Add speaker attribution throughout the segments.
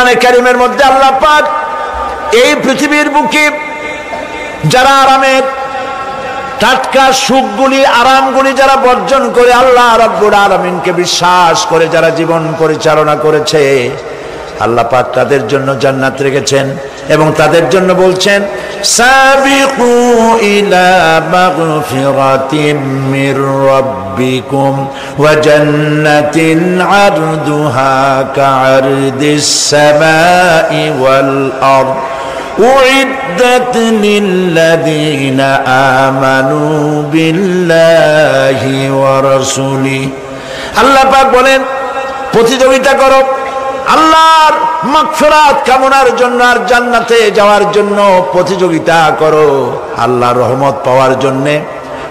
Speaker 1: কোরআনে কারীমের মধ্যে আল্লাহ পাক এই পৃথিবীর বুকে যারা আরামের টাটকা সুখগুলি আরামগুলি যারা বর্জন করে আল্লাহ রাব্বুল আলামিনকে বিশ্বাস করে যারা জীবন পরিচালনা করেছে, আল্লাহ পাক তাদের জন্য জান্নাত রেখেছেন এবং তাদের জন্য বলছেন সাবিকু ইলা মাগফিরাতিম মির রাব্বিকুম ওয়া জান্নাতিন আরদুহা কাআরদিস সামাই ওয়াল আরদ উইদ্দাত লিল্লাযীনা আমানু বিল্লাহি ওয়া রাসূলিহি। আল্লাহ পাক বলেন প্রতিযোগিতা করো আল্লাহর মাগফিরাত কামনার জন্য আর জান্নাতে যাওয়ার জন্য প্রতিযোগিতা করো, আল্লাহর রহমত পাওয়ার জন্য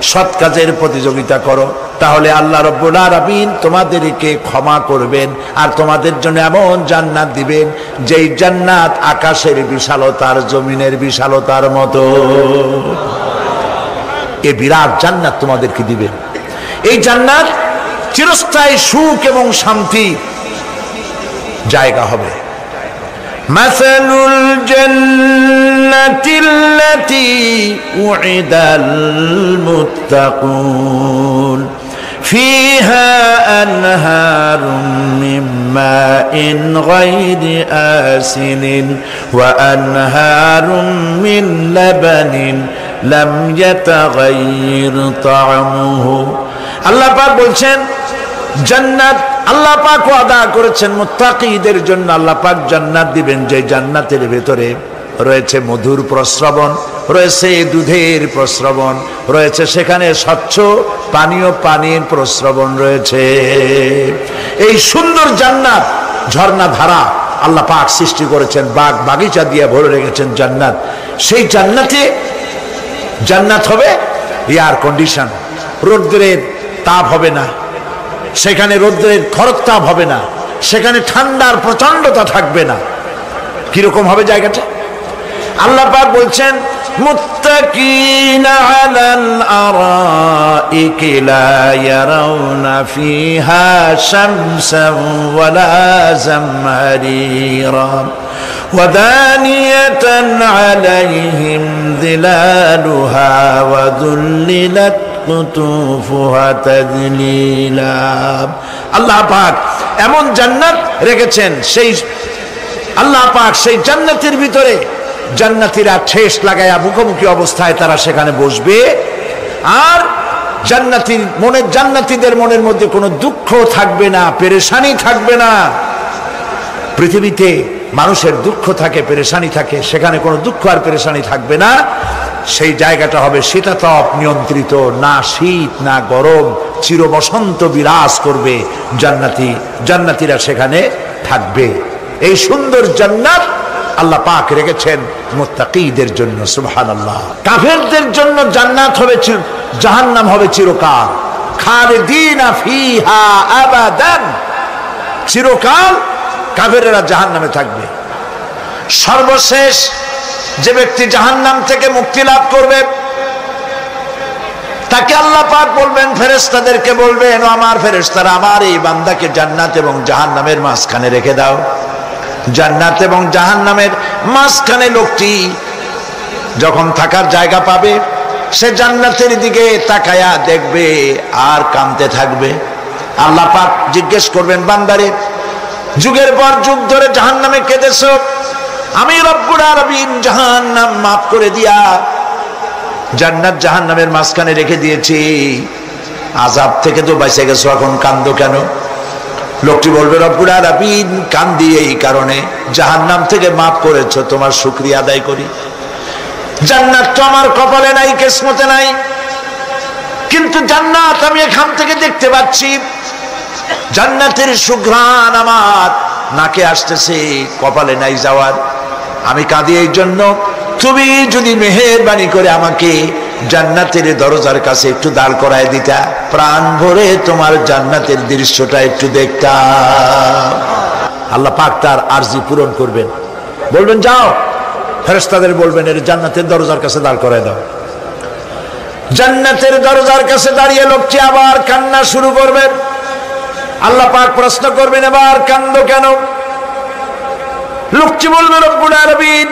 Speaker 1: সৎ কাজের প্রতিযোগিতা করো, তাহলে আল্লাহ রাব্বুল আলামিন তোমাদেরকে ক্ষমা করবেন আর তোমাদের জন্য এমন জান্নাত দিবেন যেই জান্নাত আকাশের বিশালতার জমিনের বিশালতার মতো। এই বিরাট জান্নাত তোমাদেরকে দিবেন। এই জান্নাত চিরস্থায়ী সুখ এবং শান্তি জায়গা হবে। মাসালুল জান্নাতিল্লাতী উইদাল মুত্তাকুন ফিহা আনহারুম মিন মাইন গায়রি আসিনিন ওয়া আনহারুম মিন লাবানিন লাম ইয়াতাগায়্যার তা'আমুহু। আল্লাহ পাক বলছেন জান্নাত আল্লাহ পাক ওয়াদা করেছেন মুত্তাকীদের জন্য। আল্লাহ পাক জান্নাত দিবেন যে জান্নাতের ভেতরে রয়েছে মধুর প্রস্রবণ, রয়েছে দুধের প্রস্রবণ, রয়েছে সেখানে স্বচ্ছ পানির প্রস্রবণ রয়েছে। এই সুন্দর জান্নাত ঝর্ণা ধারা আল্লাহ পাক সৃষ্টি করেছেন, বাগ বাগিচা দিয়ে ভরে রেখেছেন জান্নাত। সেই জান্নাত হবে এয়ার কন্ডিশন, রৌদ্রের তাপ হবে না সেখানে, রৌদ্রের খরতাপ হবে না সেখানে, ঠান্ডার প্রচন্ডতা থাকবে না। কিরকম হবে জায়গাটা? আল্লাহ পাক বলছেন মুত্তাকিনা আলাল আরাইকি লা ইয়ারাউনা ফিহা শামসান ওয়ালা জামহারিরা ওয়া দানিয়াতান আলাইহিম যিলালুহা ওয়া যুল্লিলাত কুতুফুহা তাযলিলা। আল্লাহ পাক এমন জান্নাত রেখেছেন, সেই আল্লাহ পাক সেই জান্নাতের ভিতরে জান্নাতীরা ঠেস লাগায়া মুখোমুখি অবস্থায় তারা সেখানে বসবে, আর জান্নাতীদের মনের মধ্যে কোনো দুঃখ থাকবে না, পেরেশানি থাকবে না। পৃথিবীতে মানুষের দুঃখ থাকে, পেরেশানি থাকে, সেখানে কোনো দুঃখ আর পেরেশানি থাকবে না। সেই জায়গাটা হবে শীতাতপ নিয়ন্ত্রিত, না শীত না গরম, চির বসন্ত বিরাজ করবে। জান্নাতীরা সেখানে থাকবে। এই সুন্দর জান্নাত আল্লাহ পাক রেখেছেন মুত্তাকীদের জন্য। সুবহানাল্লাহ। কাফেরদের জন্য জান্নাত হবে, জাহান্নাম হবে চিরকাল। খালিদিনা ফিহা আবাদান, চিরকাল কাফেরেরা জাহান্নামে থাকবে। সর্বশেষ যে ব্যক্তি জাহান্নাম থেকে মুক্তি লাভ করবে তাকে আল্লাহ পাক বলবেন, ফেরেশতাদেরকে বলবেন, আমার ফেরেশতারা আমার এই বান্দাকে জান্নাত এবং জাহান্নামের মাঝখানে রেখে দাও। জান্নাত এবং জাহান্নামের মাঝখানে লোকটি যখন থাকার জায়গা পাবে সে জান্নাতের দিকে তাকায়া দেখবে আর কাঁদতে থাকবে। আল্লাহ পাক জিজ্ঞেস করবেন, বান্দারে যুগের পর যুগ ধরে জাহান্নামে কেঁদেছো, আমি রব্বুল আলামিন জাহান্নাম মাফ করে দিয়া জান্নাত জাহান্নামের মাঝখানে রেখে দিয়েছি, আযাব থেকে তো বেঁচে গেছো, এখন কান্দো কেন? লোকটি বলবে, রব্বুল আলামিন কান্দি এই কারণে, জাহান্নাম থেকে মাফ করেছো, তোমার শুকরিয়া আদায় করি। জান্নাত তো আমার কপালে নাই, কিসমতে নাই, কিন্তু জান্নাত আমি এখান থেকে দেখতে পাচ্ছি। জান্নাতের সুঘ্রাণ আমার নাকে আসতেছে, কপালে নাই যাওয়ার। আমি কাঁদি এই জন্য, তুমি যদি মেহেরবানি করে আমাকে জান্নাতের দরজার কাছে একটু দাঁড় করায় দিতা, প্রাণ ভরে তোমার জান্নাতের দৃশ্যটা একটু দেখতাম। আল্লাহ পাক তার আরজি পূরণ করবেন, বলবেন যাও, ফেরেশতাদের বলবেন এর জান্নাতের দরজার কাছে দাঁড় করায় দাও। জান্নাতের দরজার কাছে দাঁড়িয়ে লোকটি আবার কান্না শুরু করবেন। আল্লাহ পাক প্রশ্ন করবেন, এবার কান্দো কেন? লোকটি বলবে রব্বুল আলামিন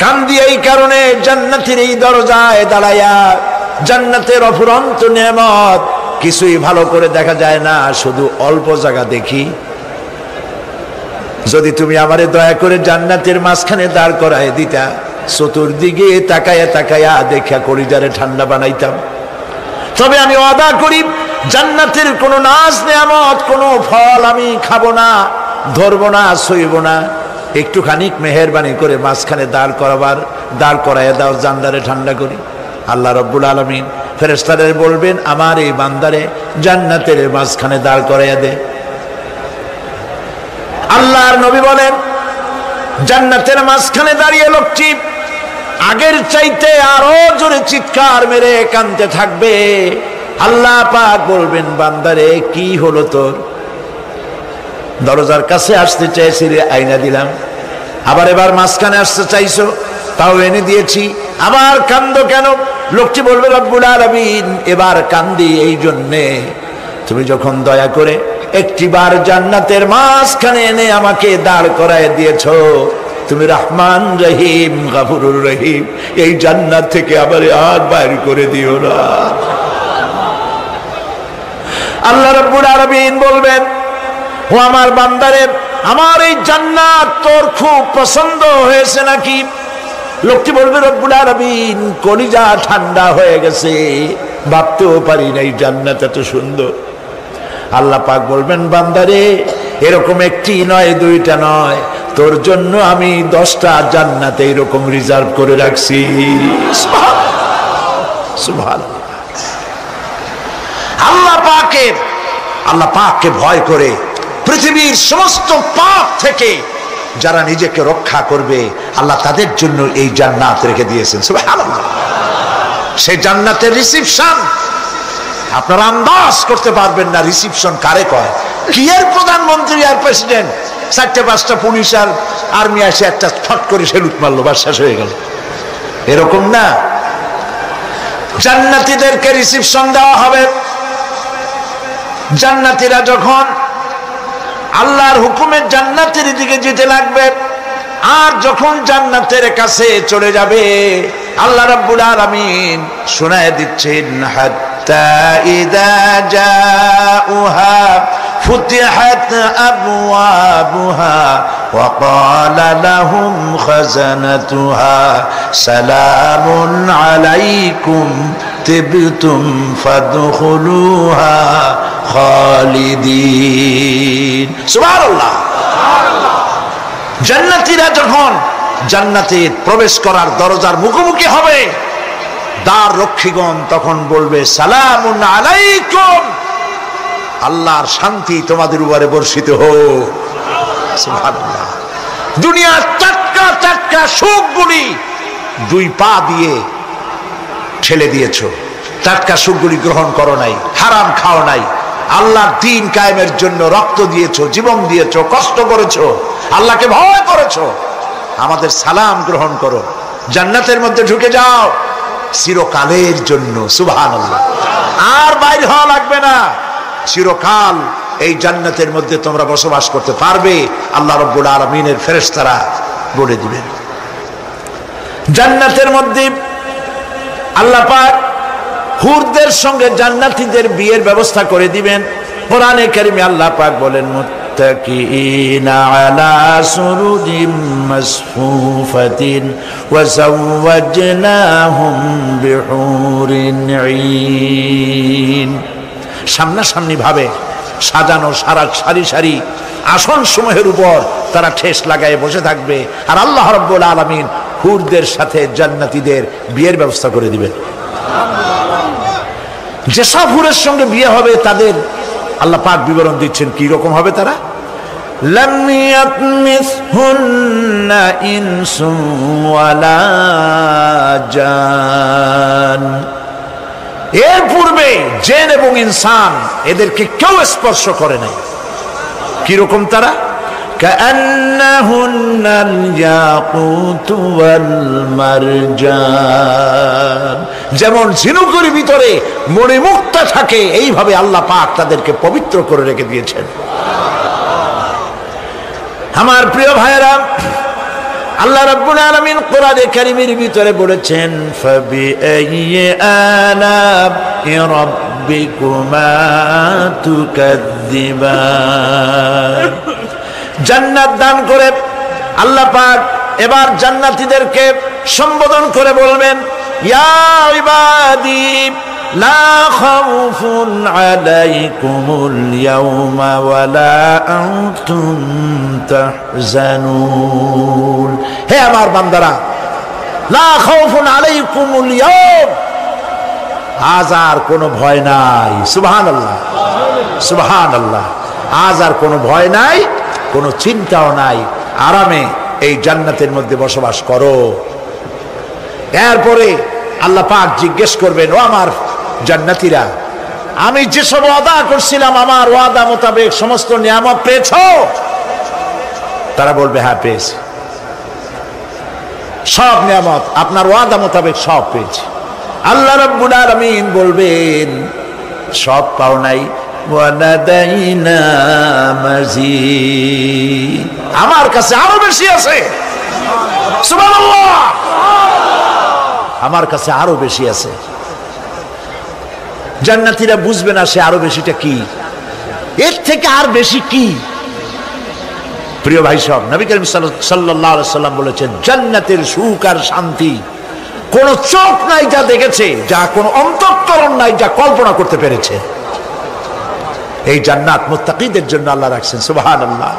Speaker 1: কান্দি এই কারণে জান্নাতের এই দরজায় দাঁড়ায়া, জান্নাতের অফুরন্ত নেয়ামত কিছুই ভালো করে দেখা যায় না, শুধু অল্প জায়গা দেখি। যদি তুমি আমারে দয়া করে জান্নাতের মাঝখানে দাঁড় করায় দিতা, চতুর্দিকে তাকায়া তাকায়া দেখা কলিজারে ঠান্ডা বানাইতাম। তবে আমি ওয়াদা করি জান্নাতের কোনো নাজ নেয়ামত, কোনো ফল আমি খাবো না, ধরবো না, সইব না। একটুখানি মেহেরবানি করে মাঝখানে দাঁড় করাইয়া দাও, জান্নারে ঠান্ডা করি। আল্লাহ রব্বুল আলামিন ফেরেশতাদের বলবেন আমার এই বান্দারে জান্নাতের মাঝখানে দাঁড় করাইয়া দে। আল্লাহর নবী বলেন জান্নাতের মাঝখানে দাঁড়িয়ে লোকটি আগের চাইতে আরো জোরে চিৎকার মেরে কাঁদতে থাকবে। আল্লাহ পাক বলবেন বান্দারে কি হলো তোর? দরজার কাছে আসতে চাইছিলে, আইনা দিলাম। আবার এবার মাঝখানে আসতে চাইছো, তাও এনে দিয়েছি। আবার কান্দো কেন? লোকটি বলবে রব্বুল আলামিন এবার কান্দি এই জন্যে তুমি যখন দয়া করে একটিবার জান্নাতের মাঝখানে এনে আমাকে দাঁড় করায় দিয়েছো, তুমি রহমান রহিম গফুরুর রহিম, এই জান্নাত থেকে আবার আর বাইর করে দিও না। আল্লাহ রাব্বুল আলামিন বলবেন ও আমার বান্দারে, আমার এই জান্নাত তোর খুব পছন্দ হয়েছে নাকি? লোকটি বলবে রব্বুল আলামিন কলিজা ঠান্ডা হয়ে গেছে, ভাবতেও পারি নাই জান্নাত এত সুন্দর। আল্লাহ পাক বলবেন বান্দারে এরকম একটি নয়, দুইটা নয়, তোর জন্য আমি 10টা জান্নাত এরকম রিজার্ভ করে রাখছি। সুবহানাল্লাহ। আল্লাহ পাককে ভয় করে পৃথিবীর সমস্ত পাপ থেকে যারা নিজেকে রক্ষা করবে আল্লাহ তাদের জন্য এই জান্নাত রেখে দিয়েছেন। সুবহানাল্লাহ। সেই জান্নাতের রিসিপশন আপনারা আন্দাজ করতে পারবেন না। রিসিপশন কারে কয়? কি এর প্রধানমন্ত্রী আর প্রেসিডেন্ট, 4-5টা পুলিশ আর আর্মি আসে একটা ছট করে সেলুট মারলো, বাস শেষ হয়ে গেল, এরকম না। জান্নাতীদেরকে রিসিপশন দেওয়া হবে। জান্নাতীরা যখন আল্লাহর হুকুমে জান্নাতের দিকে যেতে লাগবে, আর যখন জান্নাতের কাছে চলে যাবে আল্লাহ রাব্বুল আলামিন শোনায় দিচ্ছেন হাত্তা ইযা জাউহা ফুতিহাত আবওয়াবুহা ওয়া ক্বালা লাহুম খাজানাতুহা সালামুন আলাইকুম তিবতুম ফাদখুলুহা খালিদিন। সুবহানাল্লাহ। জান্নাতীরা যখন জান্নাতে প্রবেশ করার দরজার মুখোমুখি হবে, দ্বার রক্ষীগণ তখন বলবে সালামুন আলাইকুম, আল্লাহর শান্তি তোমাদের উপরে বর্ষিত হোক। সুবহানাল্লাহ। দুনিয়ার টাটকা টাটকা সুখগুলি 2 পা দিয়ে ঠেলে দিয়েছো, টাটকা সুখগুলি গ্রহণ করো নাই, হারাম খাও নাই, আল্লাহর দ্বীন কায়েমের জন্য রক্ত দিয়েছো, জীবন দিয়েছো, কষ্ট করেছো, আল্লাহকে ভয় করেছো। আমাদের সালাম গ্রহণ করো, জান্নাতের মধ্যে ঢুকে যাও চিরকালের জন্য। সুবহানাল্লাহ। আর বাইরে হওয়া লাগবে না, চিরকাল এই জান্নাতের মধ্যে তোমরা বসবাস করতে পারবে। আল্লাহ রাব্বুল আলামিনের ফেরেশতারা বলে দিবেন। জান্নাতের মধ্যে আল্লাহ পাক হুরদের সঙ্গে জান্নাতীদের বিয়ের ব্যবস্থা করে দিবেন। কোরআনে কারিমে আল্লাহ পাক বলেন মুত্তাকিনা আলা সুরুজিম মাসফুফাতিন ওয়া যাওয়াজনাহুম বিহুরিন ঈন। সামনাসামনি ভাবে সাজানো সারি সারি আসন সমূহের উপর তারা ঠেস লাগায় বসে থাকবে, আর আল্লাহ রাব্বুল আলামিন হুরদের সাথে জান্নাতীদের বিয়ের ব্যবস্থা করে দিবেন। যেসব হুরের সঙ্গে বিয়ে হবে তাদের আল্লাহ পাক বিবরণ দিচ্ছেন কি রকম হবে তারা। লাম ইয়াতমিসহুন্না ইনসুন ওয়ালা জান, এর পূর্বে জিন এবং ইনসান এদেরকে কেউ স্পর্শ করে নাই। কি রকম তারা? কান্নাহুন্নাল ইয়াকুতু ওয়াল মারজান, যেমন ঝিনুকের ভিতরে মণিমুক্তা থাকে এইভাবে আল্লাহ পাক তাদেরকে পবিত্র করে রেখে দিয়েছেন। আমার প্রিয় ভাইরা, আল্লাহ রাব্বুল আলামিন কোরআনে কারীমের ভিতরে বলেছেন ফাবিআইয়ি আলা'i রাব্বিকুমা তুকাযযিবান। জান্নাত দান করে আল্লাহ পাক এবার জান্নাতীদেরকে সম্বোধন করে বলবেন ইয়া ইবাদি লা খাউফুন আলাইকুমুল ইয়াওমা ওয়ালা আনতুম তাহজানুন। হে আমার বান্দারা, লা খাউফুন আলাইকুমুল ইয়াওম, আজ আর কোনো ভয় নাই। সুবহানাল্লাহ, সুবহানাল্লাহ। আজ আর কোনো ভয় নাই, কোনো চিন্তাও নাই, আরামে এই জান্নাতের মধ্যে বসবাস করো। এরপরে আল্লাহ পাক জিজ্ঞেস করবেন, ও আমার জান্নাতীরা, আমি যেসব ওয়াদা করছিলাম আমার ওয়াদা মোতাবেক সমস্ত নিয়ামত পেয়েছো? তারা বলবে হ্যাঁ পেয়েছি, সব নিয়ামত আপনার ওয়াদা মোতাবেক সব পেয়েছি। আল্লাহ রাব্বুল আলামিন বলবেন সব পাও নাই, ওয়ালাদাইনা মাজিদ, আমার কাছে আরো বেশি আছে। সুবহানাল্লাহ, আমার কাছে আরো বেশি আছে। জান্নাতীরা বুঝবে না সে আরো বেশিটা কি, এর থেকে আর বেশি কি। প্রিয় ভাই সব, নবী করিম সাল্লাল্লাহু আলাইহি সাল্লাম বলেছেন জান্নাতের সুখ আর শান্তি কোন চোখ নাই যা দেখেছে, যা কোন অন্তঃকরণ নাই যা কল্পনা করতে পেরেছে। এই জান্নাত মুত্তাকিদের জন্য আল্লাহ রাখছেন। সুবহানাল্লাহ।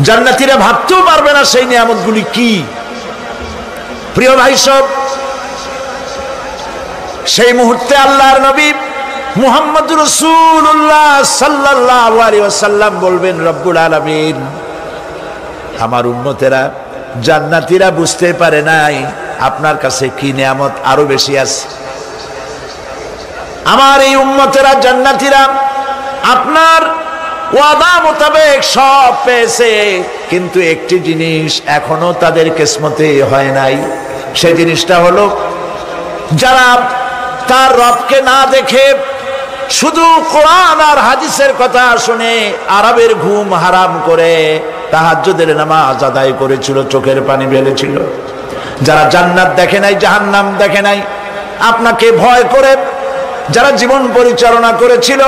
Speaker 1: জান্নাতীরা ভাবতেও পারবে না সেই নিয়ামতগুলি কি। প্রিয় ভাই সব, সেই মুহূর্তে আল্লাহর নবী মুহাম্মদুর রাসূলুল্লাহ সাল্লাল্লাহু আলাইহি ওয়াসাল্লাম বলবেন রব্বুল আলামিন, আমার উম্মতেরা জান্নাতীরা বুঝতে পারে নাই আপনার কাছে কি নিয়ামত আরো বেশি আছে। আমার এই উম্মতেরা জান্নাতীরা আপনার ওয়াদা মোতাবেক সব পেয়েছে, কিন্তু একটি জিনিস এখনো তাদের কিসমতে হয় নাই। সেই জিনিসটা হলো যারা তার রবকে না দেখে শুধু কোরআন আর হাদিসের কথা শুনে আরবের ঘুম হারাম করে তাহাজ্জুদের নামাজ আদায় করেছিল, চোখের পানি ফেলেছিল, যারা জান্নাত দেখে নাই, জাহান্নাম দেখে নাই, আপনাকে ভয় করে যারা জীবন পরিচালনা করেছিল,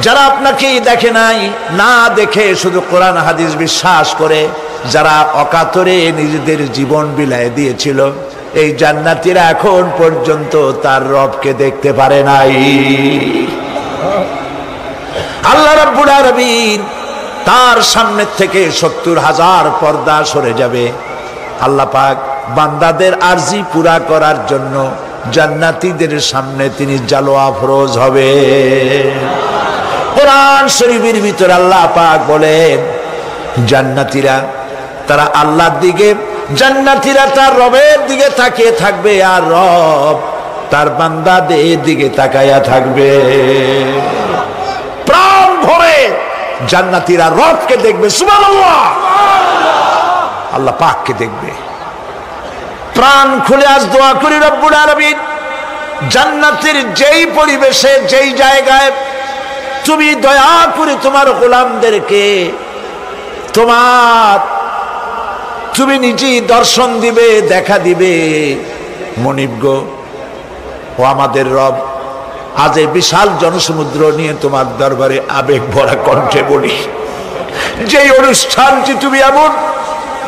Speaker 1: যারা আপনাকে দেখে নাই, না দেখে শুধু কোরআন হাদিস বিশ্বাস করে যারা অকাতরে নিজেদের জীবন বিলায় দিয়েছিল, এই জান্নাতীরা এখন পর্যন্ত তার রবকে দেখতে পারে নাই। আল্লাহ রাব্বুল আলামিন তার সামনে থেকে ৭০,০০০ পর্দা সরে যাবে। আল্লাহ পাক বান্দাদের আরজি পুরা করার জন্য জান্নাতীদের সামনে তিনি জালোয়া ফরোজ হবে। কোরআন শরীফের ভিতরে আল্লাহ পাক বলেন জান্নাতীরা তারা আল্লাহর দিকে, জান্নাতীরা তার রবের দিকে তাকিয়ে থাকবে, আর রব তার বান্দাদের দিকে তাকায়া থাকবে। প্রাণ ভরে জান্নাতীরা রবকে দেখবে। সুবহানাল্লাহ, আল্লাহ পাককে দেখবে। প্রাণ খুলে আজ দোয়া করি রব্বুল আলামিন জান্নাতের যেই পরিবেশে যেই জায়গায় তুমি দয়া করে তোমার গোলামদেরকে তুমি নিজেই দর্শন দিবে, দেখা দিবে। মনিব গো, ও আমাদের রব, আজ এই বিশাল জনসমুদ্র নিয়ে তোমার দরবারে আবেগ ভরা কণ্ঠে বলি, যেই অনুষ্ঠানটি তুমি এমন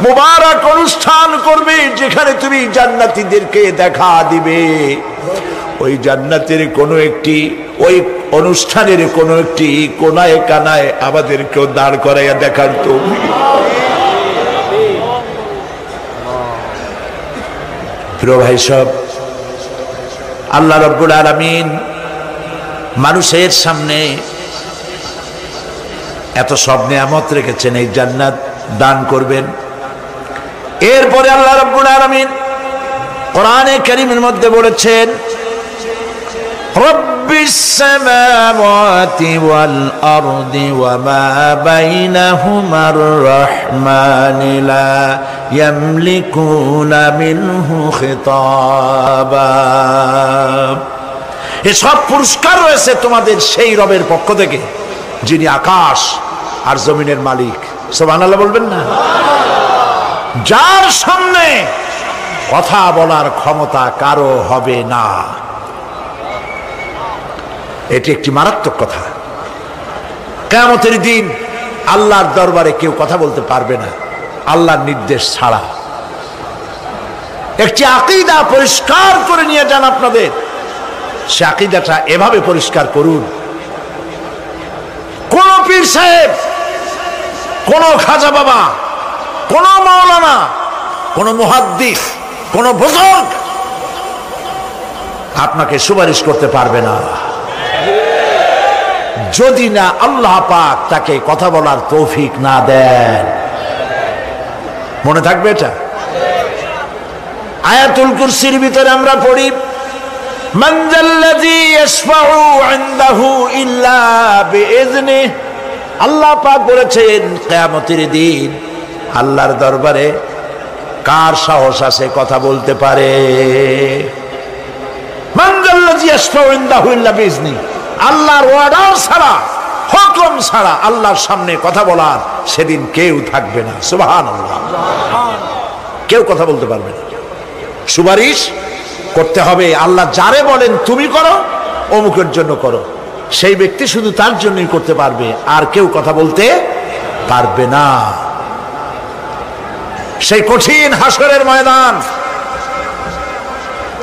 Speaker 1: মুবারক অনুষ্ঠান করবে যেখানে তুমি জান্নাতীদেরকে দেখা দিবে, ওই জান্নাতের কোনো একটি, ওই অনুষ্ঠানের কোনো একটি কোনায় কানায় আমাদেরকেও দাঁড় করাইয়া দেখার তো। প্রিয় ভাই সব, আল্লাহ রাব্বুল আলামিন মানুষের সামনে এত সব নিয়ামত রেখেছেন, এই জান্নাত দান করবেন। এরপরে আল্লাহ রাব্বুল আলামিন কোরআনে কারীমের মধ্যে বলেছেন রব্বিস সামাওয়াতি ওয়াল আরদি ওয়া মা বাইনাহুমার রাহমানি লা ইয়ামলিকুনা মিনহু খিতাবা। এসব পুরস্কার রয়েছে তোমাদের সেই রবের পক্ষ থেকে যিনি আকাশ আর জমিনের মালিক। সুবহানাল্লাহ বলবেন না? যার সামনে কথা বলার ক্ষমতা কারো হবে না, এটি একটি মারাত্মক কথা। কিয়ামতের দিন আল্লাহর দরবারে কেউ কথা বলতে পারবে না আল্লাহর নির্দেশ ছাড়া। একটি আকীদা পরিষ্কার করে নিয়ে যান আপনাদের, সে আকীদাটা এভাবে পরিষ্কার করুন, কোন পীর সাহেব, কোন খাজা বাবা, কোন মাওলানা, কোন মুহাদ্দিস, কোন বুজুর্গ আপনাকে সুপারিশ করতে পারবে না যদি না আল্লাহ পাক তাকে কথা বলার তৌফিক না দেন। মনে থাকবে এটা। আয়াতুল কুরসির ভিতরে আমরা পড়ি, মান যাল্লাযী ইয়াশফাউ ইনদাহু ইল্লা বিইযনিহি। আল্লাহ পাক বলেছেন কিয়ামতের দিন আল্লাহর দরবারে কার সাহস আছে কথা বলতে পারে? মান যাল্লাযী ইয়াশফাউ ইনদাহু ইল্লা বিইযনিহি। আল্লাহর অর্ডার ছাড়া, হুকুম ছাড়া আল্লাহর সামনে কথা বলার সেদিন কেউ থাকবে না। সুবহানাল্লাহ। কেউ কথা বলতে পারবে না। সুপারিশ করতে হবে আল্লাহ যারে বলেন তুমি করো, অমুকের জন্য করো, সেই ব্যক্তি শুধু তার জন্যই করতে পারবে, আর কেউ কথা বলতে পারবে না। সেই কঠিন হাসরের ময়দান,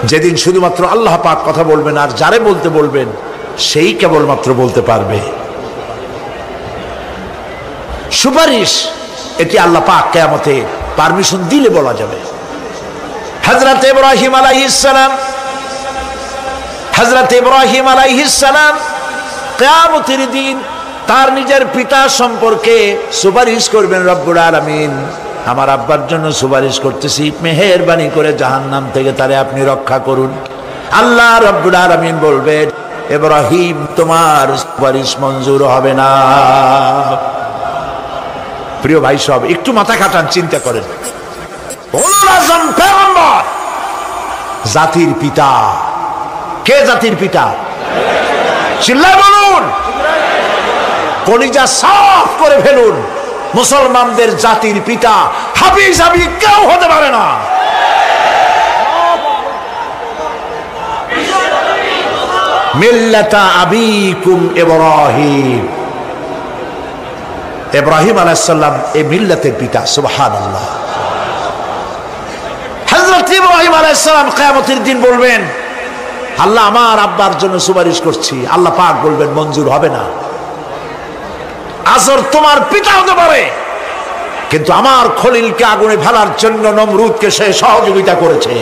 Speaker 1: যেদিন শুধুমাত্র আল্লাহ পাক কথা বলবেন, আর যারে বলতে বলবেন সেই কেবলমাত্র বলতে পারবে। সুপারিশ এটি আল্লাহ পাক কিয়ামতে পারমিশন দিলে বলা যাবে। হযরত ইব্রাহিম আলাইহিস সালাম কিয়ামতের দিন তার নিজের পিতা সম্পর্কে সুপারিশ করবেন, রব্বুল আলামিন আমার আব্বার জন্য সুপারিশ করতেছি, মেহেরবানি করে জাহান্নাম থেকে তারে আপনি রক্ষা করুন। আল্লাহ রব্বুল আলামিন বলবেন, ইব্রাহিম তোমার সুপারিশ মঞ্জুর হবে না। প্রিয় ভাই সব একটু মাথা খাটান, চিন্তা করেন। জাতির পিতা কে? জাতির পিতা চিল্লায় বলুন, কলিজা সাফ করে ফেলুন। মুসলমানদের জাতির পিতা হাফিজ হাবিব কেউ হতে পারে না। মিল্লাতা আবিকুম ইব্রাহিম। ইব্রাহিম আলাইহিস সালাম এই মিল্লাতের পিতা। সুবহানাল্লাহ। হযরত ইব্রাহিম আলাইহিস সালাম কিয়ামতের দিন বলবেন, আল্লাহ আমার আব্বার জন্য সুপারিশ করছি। আল্লাহ পাক বলবেন মঞ্জুর হবে না। আজর তোমার পিতা হতে পারে, কিন্তু আমার খলিলকে আগুনে ফেলার জন্য নমরুদকে সে সহযোগিতা করেছে,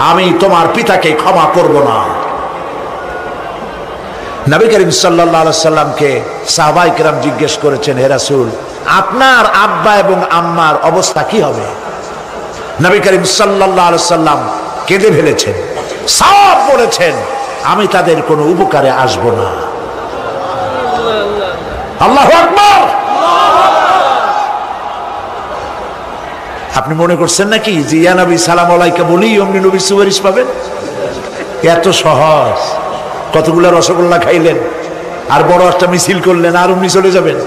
Speaker 1: আমি তোমার পিতাকে ক্ষমা করব না। নবী করিম সাল্লাল্লাহু আলাইহি সাল্লামকে সাহাবায়ে কেরাম জিজ্ঞেস করেছেন, হে রাসূল আপনার আব্বা এবং আম্মার অবস্থা কি হবে? নবী করিম সাল্লাল্লাহু আলাইহি সাল্লাম কেঁদে ফেলেছেন, সব বলেছেন আমি তাদের কোনো উপকারে আসব না। আল্লাহু আকবার। আপনি মনে করছেন নাকি যে ইয়া নবী সালাম আলাইকা বলি অমনি নবী সুপারিশ পাবেন? এত সহজ। কতগুলো রসগোল্লা খাইলেন আর বড় একটা মিছিল করলেন আর অমনি চলে যাবেন?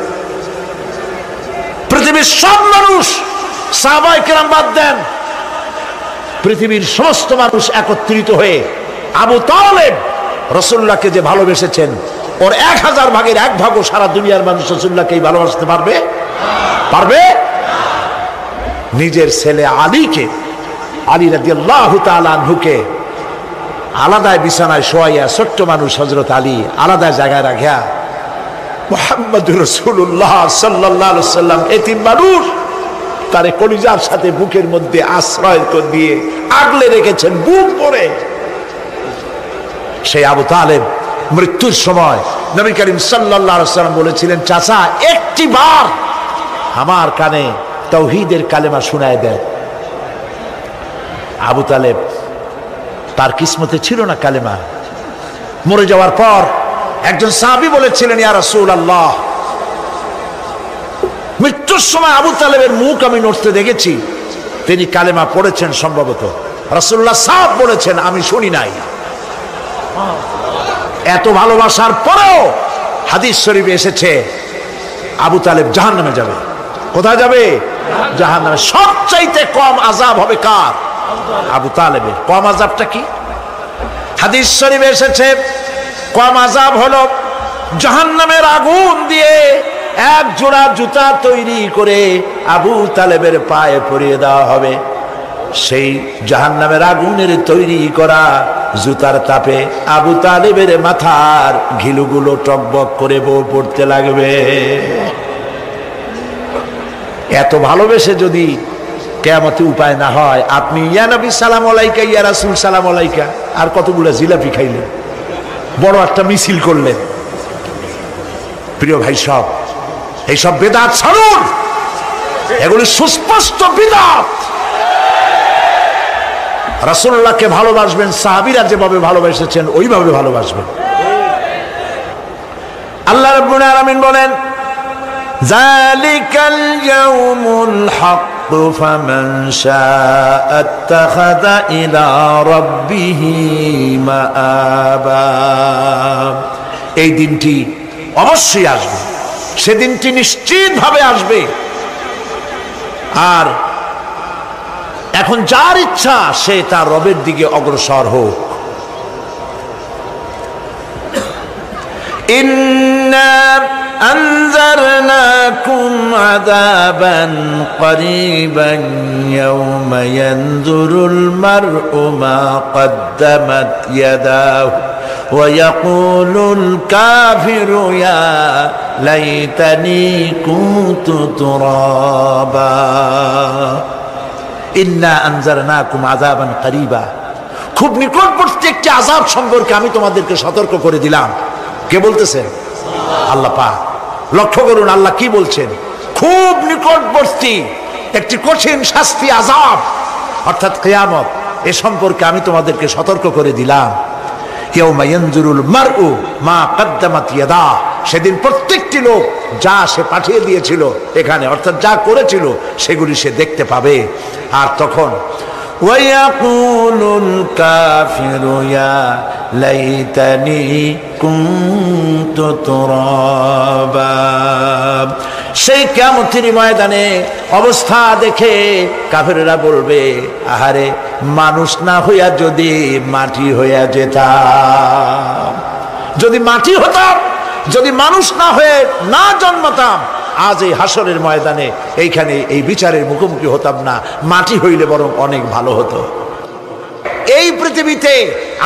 Speaker 1: পৃথিবীর সব মানুষ, সাহাবায়ে কেরাম বাদ দেন, পৃথিবীর সমস্ত মানুষ একত্রিত হয়ে আবু তালেব রাসূলুল্লাহকে যে ভালোবেসেছেন, ওর 1000 ভাগের 1 ভাগও সারা দুনিয়ার মানুষ রাসূলুল্লাহকেই ভালোবাসতে পারবে? পারবে? নিজের ছেলে আলীকে, আলী রাদিয়াল্লাহু তাআলা আনহুকে আলাদা বিছানায় শোয়াইয়া, ছোট্ট মানুষ হযরত আলী আলাদা জায়গায় রাখিয়া, মুহাম্মদুর রাসূলুল্লাহ সাল্লাল্লাহু আলাইহি ওয়াসাল্লাম এতিম মানুষ, তারে কলিজার সাথে বুকের মধ্যে আশ্রয় দিয়ে আগলে রেখেছেন বুক ভরে। সেই আবু তালেব মৃত্যুর সময় নবী করিম সাল্লাল্লাহু আলাইহি ওয়াসাল্লাম বলেছিলেন, চাচা একটি বার আমার কানে তাওহীদের কালেমা শোনায় দেন। আবু তালেব তার কিসমতে ছিল না কালেমা। মরে যাওয়ার পর একজন সাহাবী বলেছিলেন, ইয়া রাসূলুল্লাহ মৃত্যুর সময় আবু তালেবের মুখ আমি নড়তে দেখেছি, তিনি কালেমা পড়েছেন সম্ভবত। রাসূলুল্লাহ সাহেব বলেছেন আমি শুনি নাই। এত ভালোবাসার পরেও হাদিস শরীফে এসেছে আবু তালেব জাহান্নামে যাবে। কোথায় যাবে? জাহান্নামে। সবচাইতে কম আযাব হবে কার? আবু তালেবের। কম আযাবটা কি? হাদিস শরীফে এসেছে কম আযাব হলো জাহান্নামের আগুন দিয়ে এক জোড়া জুতা তৈরি করে আবু তালেবের পায়ে পরিয়ে দেওয়া হবে। সেই জাহান্নামের আগুনের তৈরি করা জুতার তাপে আবু তালেবের মাথার ঘিলুগুলো টকবক করে বউ পড়তে লাগবে। এত ভালোবেসে যদি কিয়ামতে উপায় না হয়, আপনি ইয়া নবী সালাম আলাইকা, ইয়া রাসূল সালাম আলাইকা, আর কতগুলো জিলাপি খাইলেন, বড় একটা মিছিল করলেন। প্রিয় ভাই সব, এইসব বেদাত ছাড়ুন, এগুলি সুস্পষ্ট বিদআত। রাসূলুল্লাহকে ভালোবাসবেন, সাহাবীরা যেভাবে ভালোবেসেছেন ওইভাবে ভালোবাসবেন। আল্লাহ রাব্বুল আলামিন বলেন, যালিকাল ইয়াউমুল হক ফামান শাআ আত্তাখাযা ইলা রাব্বিহি মাআবা। এই দিনটি অবশ্যই আসবে, সেদিনটি নিশ্চিতভাবে আসবে। আর এখন যার ইচ্ছা সে তার রবের দিকে অগ্রসর হোক। ইন্না আনজারনাকুম আযাবান করিবান ইয়াওমা ইয়ানজুরুল মার'উ মা কদ্দামাত ইয়াদাহু ওয়া ইয়াকুলুল কাফিরু ইয়া লাইতানি কুনতু তুরাবা। ইন্না আনজারনাকুম আযাবান করিবা, খুব নিকটবর্তী একটি আযাব সম্পর্কে আমি তোমাদেরকে সতর্ক করে দিলাম। কে বলতেছেন? আল্লাহ পাক। লক্ষ্য করুন আল্লাহ কি বলছেন, খুব নিকটবর্তী একটি কঠিন শাস্তি, আযাব অর্থাৎ কিয়ামত, এ সম্পর্কে আমি তোমাদেরকে সতর্ক করে দিলাম। ইয়াউমা ইয়ানজুরুল মার'উ মা কদ্দামাত ইয়াদা, সেদিন প্রত্যেকটি লোক যা সে পাঠিয়ে দিয়েছিল এখানে, অর্থাৎ যা করেছিল সেগুলি সে দেখতে পাবে। আর তখন ওয়ায়াকুলুল কাফিরু ইয়া লাইতানি কুনতু তুরাবা। সেই কিয়ামতের ময়দানে অবস্থা দেখে কাফেররা বলবে, আহারে মানুষ না হইয়া যদি মাটি হইয়া যেতাম, যদি মাটি হতাম, যদি মানুষ না হয়ে না জন্মতাম, আজ এই হাসরের ময়দানে এইখানে এই বিচারের মুখোমুখি হতাম না, মাটি হইলে বরং অনেক ভালো হতো। এই পৃথিবীতে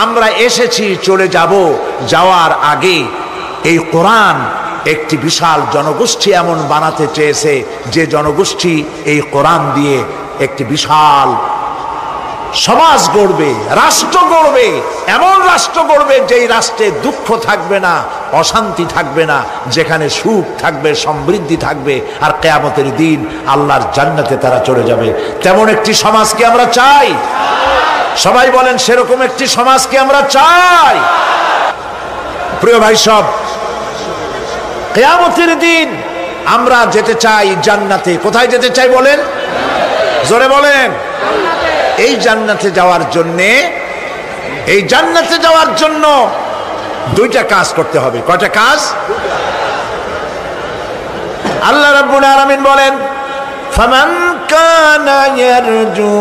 Speaker 1: আমরা এসেছি, চলে যাব, যাওয়ার আগে এই কোরআন একটি বিশাল জনগোষ্ঠী এমন বানাতে চেয়েছে যে জনগোষ্ঠী এই কোরআন দিয়ে একটি বিশাল সমাজ গড়বে, রাষ্ট্র গড়বে, এমন রাষ্ট্র গড়বে যেই রাষ্ট্রে দুঃখ থাকবে না, অশান্তি থাকবে না, যেখানে সুখ থাকবে, সমৃদ্ধি থাকবে, আর কিয়ামতের দিন আল্লাহর জান্নাতে তারা চলে যাবে। তেমন একটি সমাজকে আমরা চাই। সবাই বলেন সেরকম একটি সমাজকে আমরা চাই। প্রিয় ভাই সব, কিয়ামতের দিন আমরা যেতে চাই জান্নাতে। কোথায় যেতে চাই বলেন? জোরে বলেন। এই জান্নাতে যাওয়ার জন্যে, এই জান্নাতে যাওয়ার জন্য দুইটা কাজ করতে হবে। কয়টা কাজ? আল্লাহ রাব্বুল আলামিন বলেন, ফামান কানা ইয়ারজু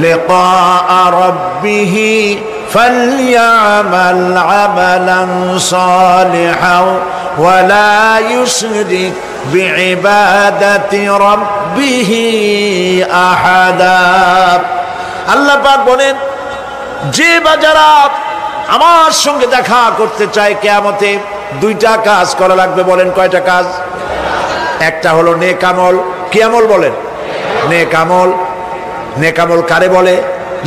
Speaker 1: লিকাআ রাব্বিহি ফালইয়ামাল আমালান সালিহান ওয়া লা ইউশরিক বিইবাদাতি রাব্বিহি আহাদা। আল্লাহ পাক বলেন, যে বা যারা আমার সঙ্গে দেখা করতে চায় কিয়ামতে, দুইটা কাজ করা লাগবে। বলেন কয়টা কাজ? একটা হলো নেক আমল। কি আমল বলেন? নেক আমল। নেক আমল কারে বলে?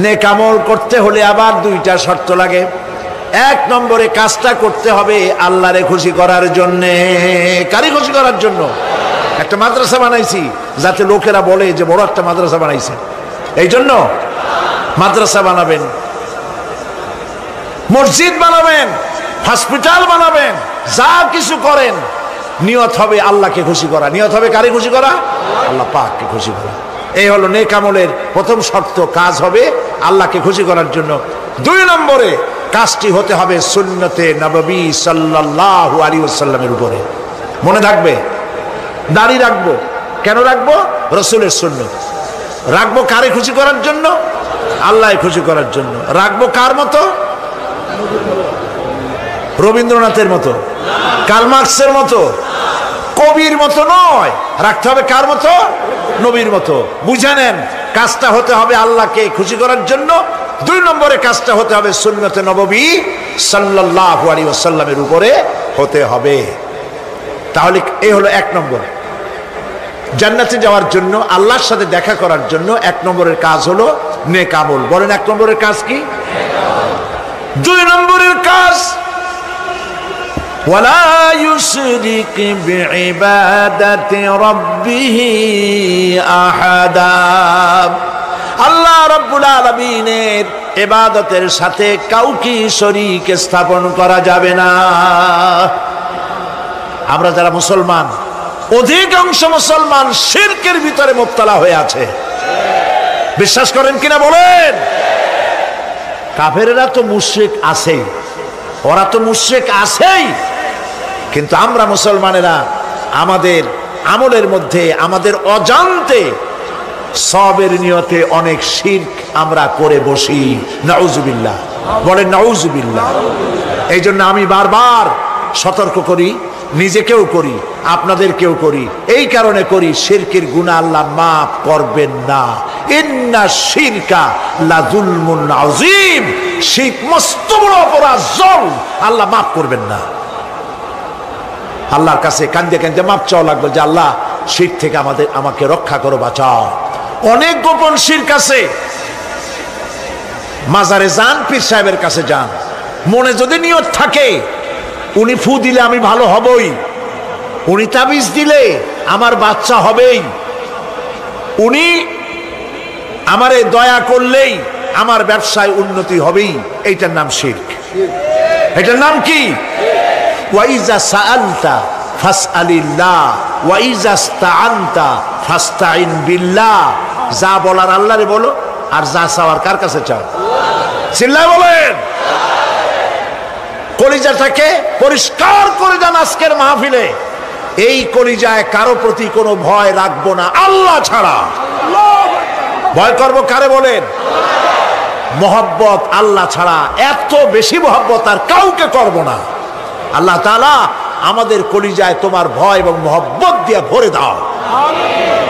Speaker 1: নেক আমল করতে হলে আবার দুইটা শর্ত লাগে। এক নম্বরে কাজটা করতে হবে আল্লাহরে খুশি করার জন্যে। কারে খুশি করার জন্য? একটা মাদ্রাসা বানাইছি যাতে লোকেরা বলে যে বড় একটা মাদ্রাসা বানাইছে, এই জন্য মাদ্রাসা বানাবেন, মসজিদ বানাবেন, হসপিটাল বানাবেন, যা কিছু করেন নিয়ত হবে আল্লাহকে খুশি করা। নিয়ত হবে কারে খুশি করা? আল্লাহ পাককে খুশি করা। এই হলো নেক আমলের প্রথম শর্ত, কাজ হবে আল্লাহকে খুশি করার জন্য। দুই নম্বরে কাজটি হতে হবে সুন্নতে নববী সাল্লাল্লাহু আলাইহি ওয়াসাল্লামের উপরে। মনে থাকবে, দাড়ি রাখবো কেন রাখবো? রাসূলের সুন্নাত। রাখবো কারে খুশি করার জন্য? আল্লাহ খুশি করার জন্য। রাখবো কার মতো? রবীন্দ্রনাথের মতো, কার্ল মার্কসের মতো, কবির মতো নয়। রাখতে হবে কার মতো? নবীর মতো। বুঝে নেন, কাজটা হতে হবে আল্লাহকে খুশি করার জন্য। 2 নম্বরে কাজটা হতে হবে সুন্নতে নববী সাল্লাল্লাহু আলাইহি ওয়াসাল্লামের উপরে হতে হবে। তাহলে এই হলো 1 নম্বর। জান্নাতে যাওয়ার জন্য, আল্লাহর সাথে দেখা করার জন্য 1 নম্বরের কাজ হলো নেক আমল। বলেন 1 নম্বরের কাজ কি? 2 নম্বরের কাজ ওয়ালা ইউশরিক বিইবাদাতি রাব্বিহি আহাদা। আল্লাহ রাব্বুল আলামিনের ইবাদতের সাথে কাউকে শরীক স্থাপন করা যাবে না। আমরা যারা মুসলমান, অধিকাংশ মুসলমান শিরকের ভিতরে মুবতালা হয়ে আছে। বিশ্বাস করেন কিনা বলেন? কাফেরেরা তো মুশরিক আছেই, ওরা তো মুশরিক আছেই, কিন্তু আমরা মুসলমানেরা আমাদের আমলের মধ্যে, আমাদের অজান্তে সবের নিয়তে অনেক শিরক আমরা করে বসি। নাউজুবিল্লাহ, বলেন নাউজুবিল্লাহ। এই জন্য আমি বারবার সতর্ক করি, নিজেকেও করি, আপনাদেরকেও করি। এই কারণে করি, শিরকের গুনাহ আল্লাহ মাফ করবেন না। ইন্না শিরকা লাযুলমুন আযীম। শিরক মস্ত বড় অপরাধ, জুলম, আল্লাহ মাফ করবেন না। আল্লাহর কাছে কান্দে কান্দে মাপ চাওয়া লাগবে যে আল্লাহ শিরক থেকে আমাকে রক্ষা করো, বাঁচাও। অনেক গোপন শিরক আছে। মাজারে যান, পীর সাহেবের কাছে যান, মনে যদি নিয়ত থাকে উনি ফু দিলে আমি ভালো হবই, উনি তাবিজ দিলে আমার বাচ্চা হবেই, উনি আমারে দয়া করলেই আমার ব্যবসায় উন্নতি হবেই, এইটার নাম শিরক। এটার নাম কি? ওয়াইজা সাআলতা ফাসআলিল্লাহ ওয়াইজা ইসতাআনতা ফাসতাইন বিল্লাহ। যা বলার আল্লাহরে বলো, আর যা চাওয়ার কার কাছে চাও? চিল্লায় বলেন। কলিজাটাকে পরিষ্কার করে যান আজকের মাহফিলে। এই কলিজায় কারো প্রতি কোনো ভয় রাখবো না আল্লাহ ছাড়া। ভয় করবো কারে বলেন? মহব্বত আল্লাহ ছাড়া, এত বেশি মহব্বত আর কাউকে করব না। আল্লাহ তাআলা আমাদের কলিজায় তোমার ভয় এবং মহব্বত দিয়ে ভরে দাও।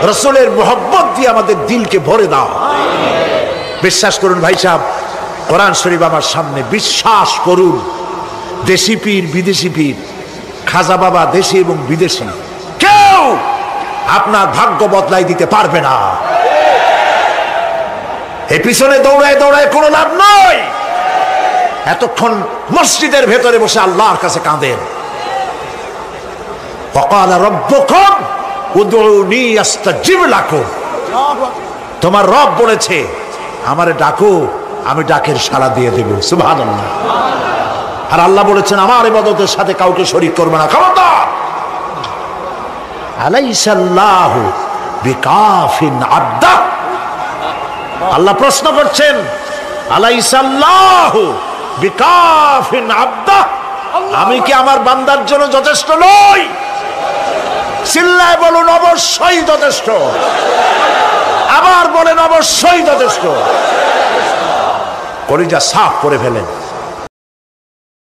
Speaker 1: রাসূলের মহব্বত দিয়ে আমাদের দিলকে ভরে দাও। বিশ্বাস করুন ভাই সাহেব, কোরআন শরীফ আমার সামনে, বিশ্বাস করুন, দেশি পীর বিদেশি পীর, খাজা বাবা দেশি এবং বিদেশি, কেউ আপনার ভাগ্য বদলাই দিতে পারবে না। এই পিছনে দৌড়ায় দৌড়ায় কোনো লাভ নয়। এতক্ষণ মসজিদের ভেতরে বসে আল্লাহর কাছে কাঁদেন। ওয়াকালা রাব্বুকুম উদউনি আস্তাজিব লাকুম। তোমার রব বলেছে আমারে ডাকো, আমি ডাকের সাড়া দিয়ে দেব। সুবহানাল্লাহ। আর আল্লাহ বলেছেন আমার ইবাদতের সাথে কাউকে শরীক করবে না। খবরদার। আলাইসাল্লাহু বিকাফিন আবদা। আল্লাহ প্রশ্ন করছেন, আলাইসাল্লাহু বিকাফিন আবদা, আমি কি আমার বান্দার জন্য যথেষ্ট নই? চিল্লায় বলুন অবশ্যই যথেষ্ট। আবার বলেন অবশ্যই যথেষ্ট। কলিজা সাফ করে ফেলেন।